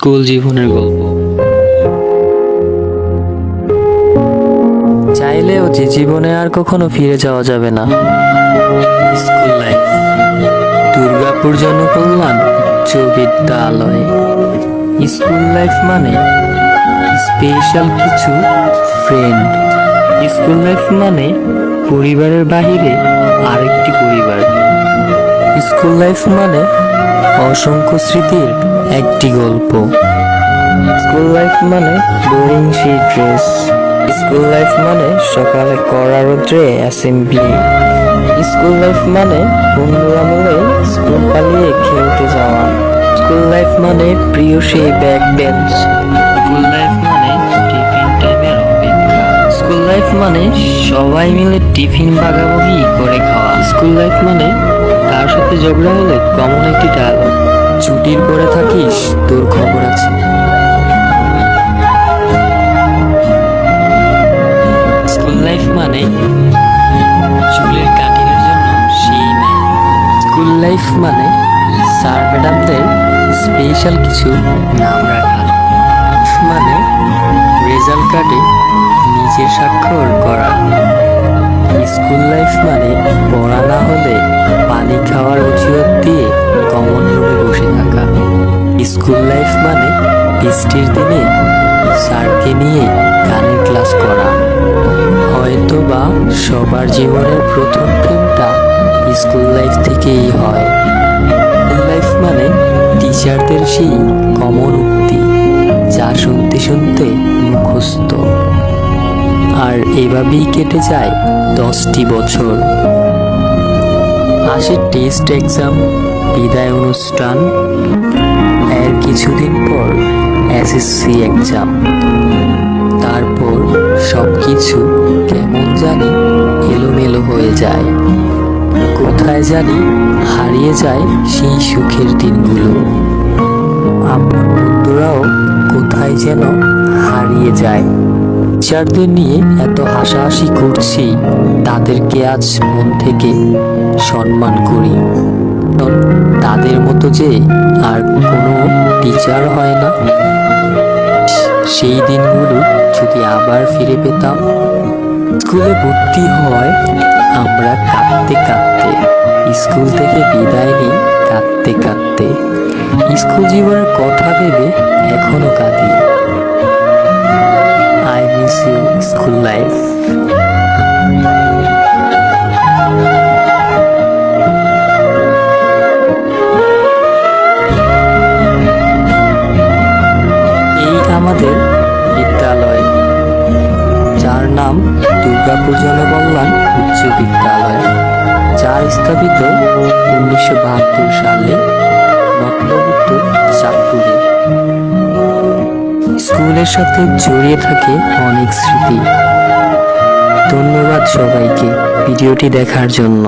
School জীবনের গল্প। চাইলেও যে জীবনে আর কখনো ফিরে যাওয়া যাবে না। স্কুল লাইফ, দুর্গাপুর জনকল্যাণ উচ্চ বিদ্যালয়। স্কুল লাইফ মানে স্পেশাল কিছু ফ্রেন্ড। স্কুল লাইফ মানে পরিবারের বাহিরে আরেকটি পরিবার। স্কুল লাইফ মানে অসংখ্য স্মৃতির একটি গল্প। স্কুল লাইফ মানে বোরিং সেই ড্রেস। স্কুল লাইফ মানে সকালে কড়া রোদ্রে অ্যাসেম্বলি। স্কুল লাইফ মানে বন্ধুরা মিলে স্কুল পালিয়ে খেলতে যাওয়া। স্কুল লাইফ মানে প্রিয় সেই ব্যাক বেঞ্চ। স্কুল লাইফ মানে টিফিন টাইমের অপেক্ষা। স্কুল লাইফ মানে সবাই মিলে টিফিন ভাগাভাগি করে খাওয়া। স্কুল লাইফ মানে তার সাথে ঝগড়া হলে কমন একটি ডায়লগ, ছুটির পরে থাকিস, তোর খবর আছে। স্কুল লাইফ মানে চুলের কাটিংয়ের জন্য সেই ম্যাম। স্কুল লাইফ মানে স্যার ম্যাডামদের স্পেশাল কিছু নাম রাখা। মানে রেজাল্ট কার্ডে নিজের স্বাক্ষর করা। স্কুল লাইফ মানে পড়া না হলে পানি খাওয়ার অজুহাত দিয়ে কমন রুমে বসে থাকা। স্কুল লাইফ মানে বৃষ্টির দিনে স্যারকে নিয়ে গানের ক্লাস করা। হয়তো বা সবার জীবনের প্রথম প্রেমটা স্কুল লাইফ থেকেই হয়। স্কুল লাইফ মানে টিচারদের সেই কমন উক্তি যা শুনতে শুনতে মুখস্থ। আর এভাবেই কেটে যায় 10টি বছর। আসে টেস্ট এক্সাম, বিদায় অনুষ্ঠান, এর কিছুদিন পর এসএসসি এক্সাম। তারপর সবকিছু কেমন জানি এলোমেলো হয়ে যায়। কোথায় জানি হারিয়ে যায় সেই সুখের দিনগুলো। আমার বন্ধুরাও কোথায় যেন হারিয়ে যায়। টিচারদের নিয়ে এত হাসাহাসি করছি, তাদেরকে আজ মন থেকে সম্মান করি। তাদের মতো যে আর কোনো টিচার হয় না। সেই দিনগুলো যদি আবার ফিরে পেতাম। স্কুলে ভর্তি হয় আমরা কাঁদতে কাঁদতে, স্কুল থেকে বিদায় নিই কাঁদতে কাঁদতে। স্কুল জীবনের কথা ভেবে এখনো কাঁদি। I miss you, school life. এই আমাদের বিদ্যালয়, যার নাম দুর্গাপুর জনকল্যাণ উচ্চ বিদ্যালয়, যা স্থাপিত 1972 সালে নটনবুত্তর চাঁদপুরে। স্কুলের সাথে জড়িয়ে থাকে অনেক স্মৃতি। ধন্যবাদ সবাইকে ভিডিওটি দেখার জন্য।